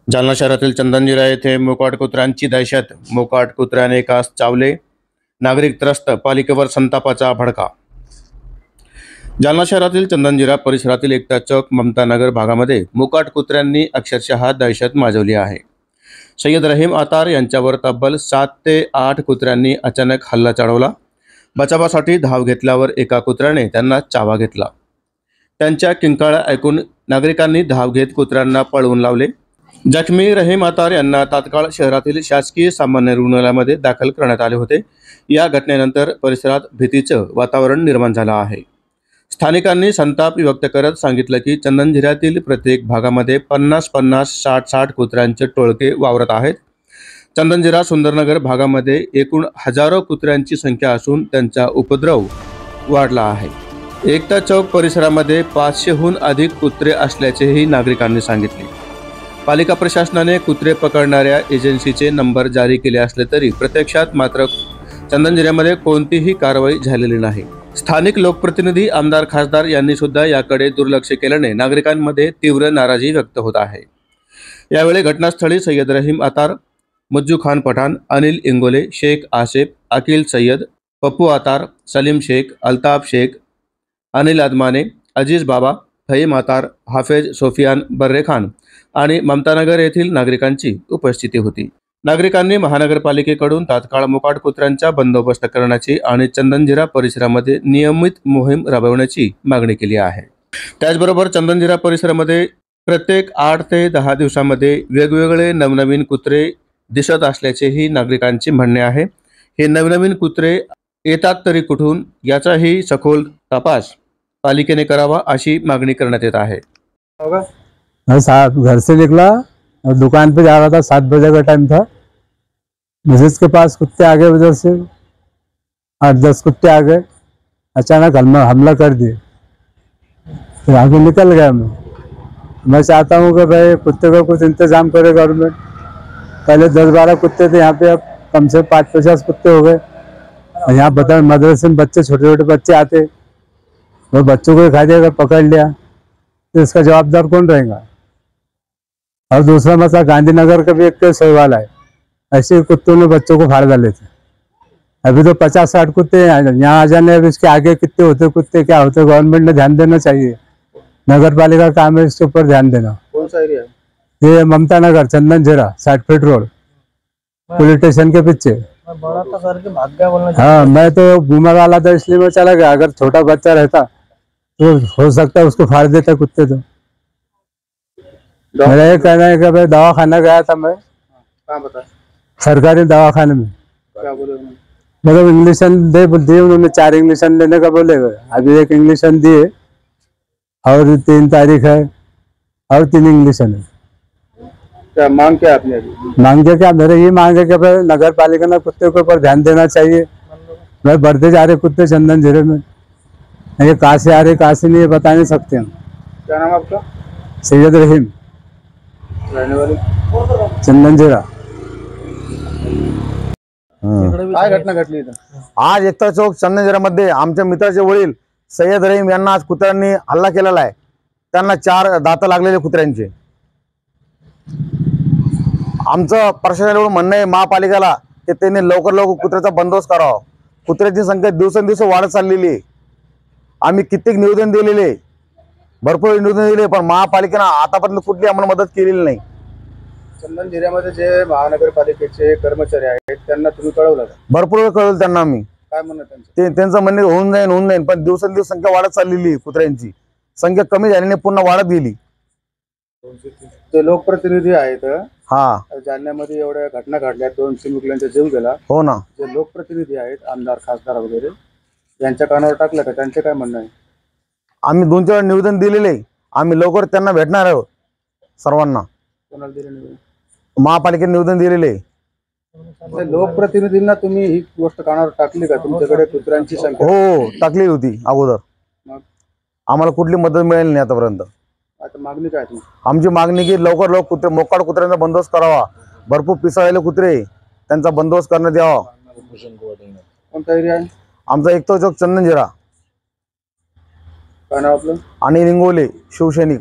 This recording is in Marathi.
जालना शहरातील चंदनजिरा येथे मोकाट कुत्र्यांची दहशत. मोकाट कुत्र्याने एकास चावले, नागरिक त्रस्त, पालिकेवर संतापाचा भडका. जालना शहरातील चंदनजिरा परिसरातील एकता चौक, ममता नगर भागामध्ये मोकाट कुत्र्यांनी अक्षरशः दहशत माजवली आहे. सय्यद रहीम अतार यांच्यावर तब्बल 7 ते 8 कुत्र्यांनी अचानक हल्ला चढवला. बचावासाठी धाव घेतल्यावर एका कुत्र्याने त्यांना चावा घेतला. त्यांच्या किंकाळ्या ऐकून नागरिकांनी धाव घेत कुत्र्यांना पळवून लावले. जखमी रहीम अतार यांना तात्काळ शहरातील शासकीय सामान्य रुग्णालयामध्ये दाखल करण्यात आले होते. या घटनेनंतर परिसरात भीतीचं वातावरण निर्माण झालं आहे. स्थानिकांनी संताप व्यक्त करत सांगितलं की चंदनजिऱ्यातील प्रत्येक भागामध्ये 50-50, 60-60 कुत्र्यांचे टोळके वावरत आहेत. चंदनजिरा सुंदरनगर भागामध्ये एकूण हजारो कुत्र्यांची संख्या असून त्यांचा उपद्रव वाढला आहे. एकता चौक परिसरामध्ये 500हून अधिक कुत्रे असल्याचेही नागरिकांनी सांगितले. पालिका प्रशासनाने कुत्रे पकडणाऱ्या एजन्सीचे नंबर जारी केले असले तरी प्रत्यक्षात मात्र चंदनजिऱ्यामध्ये कोणतीही कारवाई झालेली नाही. स्थानिक लोकप्रतिनिधी, आमदार, खासदार यांनी सुद्धा याकडे दुर्लक्ष केल्याने नागरिकांमध्ये तीव्र नाराजी व्यक्त होत आहे. यावेळी घटनास्थळी सय्यद रहीम अतार, मुज्जू खान पठाण, अनिल इंगोले, शेख आसिफ, अकील सय्यद, पप्पू अतार, सलीम शेख, अल्ताफ शेख, अनिल अदमाने, अजीज बाबा, फहीम अतार, हाफेज सोफियान बर्रे खान आणि ममतानगर येथील नागरिकांची उपस्थिती होती. नागरिकांनी महानगरपालिकेकडून तात्काळ मोकाट कुत्र्यांचा बंदोबस्त करण्याची आणि चंदनजिरा परिसरामध्ये नियमित मोहीम राबवण्याची मागणी केली आहे. त्याचबरोबर चंदनजिरा परिसरामध्ये प्रत्येक 8 ते 10 दिवसांमध्ये वेगवेगळे नवनवीन कुत्रे दिसत असल्याचेही नागरिकांचे म्हणणे आहे. हे नवनवीन कुत्रे येतात तरी कुठून, याचाही सखोल तपास पालिकेने करावा अशी मागणी करण्यात येत आहे. घर से निकला और दुकान पे जा रहा था, 7 बजे का टाइम था। मस्जिद के पास कुत्ते आ गए, उधर से 8-10 कुत्ते आ गए, अचानक हमला कर दिए। तो आगे निकल गया मैं चाहता हूँ कि भाई कुत्ते का कुछ इंतजाम करे गवर्नमेंट। पहले 10-12 कुत्ते थे, यहाँ पे अब कम से 5-50 कुत्ते हो गए। और यहाँ बता मदरसे में बच्चे, छोटे छोटे बच्चे आते, वो बच्चों को खा जाएगा, पकड़ लिया तो इसका जवाबदार कौन रहेगा। और दूसरा मसला, गांधीनगर का भी एक केस होने वाला है, ऐसे कुत्तों ने बच्चों को फाड़ डाले थे। अभी तो 50-60 कुत्ते यहाँ आ जाने, अब इसके आगे कितने होते कुत्ते, क्या होते, गवर्नमेंट ने ध्यान देना चाहिए। नगर पालिका का काम है इसके ऊपर ध्यान देना। कौन सा एरिया है? ये ममता नगर, Chandanzira, 60 feet road, police station के पीछे। बड़ा तो सर के भाग गया बोलना। हाँ, मैं तो घूमा वाला था इसलिए मैं चला गया। अगर छोटा बच्चा रहता तो हो सकता है उसको फाड़ देता कुत्ते। तो मेरा ये कहना है कि भाई दवाखाना गया था मैं, सरकारी दवाखाने में। क्या बोले उन्होंने? मतलब इंजेक्शन दे दिए उन्होंने, 4 इंजेक्शन लेने का बोले। अभी 1 इंजेक्शन दिए और 3 तारीख है और 3 इंजेक्शन है। क्या मांग क्या आपने अभी? मांगे क्या, मेरे ये मांगे कि भाई नगर पालिका ने कुत्ते के ऊपर ध्यान देना चाहिए। भाई बढ़ते जा रहे कुत्ते चंदनजिरे में, ये कहाँ से आ रहे कहाँ से नहीं, ये बता नहीं सकते हम। क्या नाम आपका? सैयद रहीम, रहने वाले चंदनजिरा। काय घटना घडली इथं? आज एकता चौक चंदनजिरामध्ये आमच्या मित्राचे वडील सय्यद रहीम यांना आज कुत्र्यांनी हल्ला केलेला आहे। त्यांना 4 दात लागलेले कुत्र्यांचे। आमचं प्रशासनाकडून म्हणणं आहे महापालिकेला की त्यांनी लवकर कुत्र्याचा बंदोबस्त करावा। कुत्र्याची संख्या दिवसेंदिवस वाढत चाललेली आहे। आम्ही कित्येक निवेदन दिलेले, भरपूर निवेदन दिले, पण महापालिकेने आतापर्यंत कुठली आम्हाला मदत केलेली नाही। चंदनजिऱ्यामध्ये जे महानगरपालिकेचे कर्मचारी आहेत त्यांना तुम्ही कळवलं का? भरपूर वेळ कळवलं त्यांना आम्ही। काय म्हणणं त्यांचं? त्यांचं म्हणणे होऊन जाईन, पण दिवसेंदिवस संख्या वाढत चाललेली आहे। कुत्र्यांची संख्या कमी झाल्याने पुन्हा वाढत गेली। ते लोकप्रतिनिधी आहेत, हा, जालन्यामध्ये एवढ्या घटना घडल्या, 2 चिमुकल्यांचा जीव गेला। हो ना। जे लोकप्रतिनिधी आहेत, आमदार, खासदार वगैरे, यांच्या कानावर टाकलं का? त्यांचे काय म्हणणं आहे? आम्ही 2-4 निवेदन दिलेले, आम्ही लवकर त्यांना भेटणार आहोत सर्वांना। कोणाला दिले निवेदन? महापालिकेने निवेदन दिलेले। लोकप्रतिनिधींना तुम्ही ही गोष्ट कानावर टाकली का? तुमच्याकडे कुत्र्यांची संख्या? हो, टाकली होती अगोदर, मग आम्हाला कुठली मदत मिळाली नाही आतापर्यंत। आता मागणी काय तुमची? आमची मागणी की लवकर कुत्रे, मोकाट कुत्र्यांचा बंदोबस्त करावा। भरपूर पिसाळलेले कुत्रे, त्यांचा बंदोबस्त करण्यात यावा। कोणता एरिया आहे? आमचा एकता चौक चंदनजिरा। काय नाव आपलं? अनिल इंगोले, शिवसैनिक।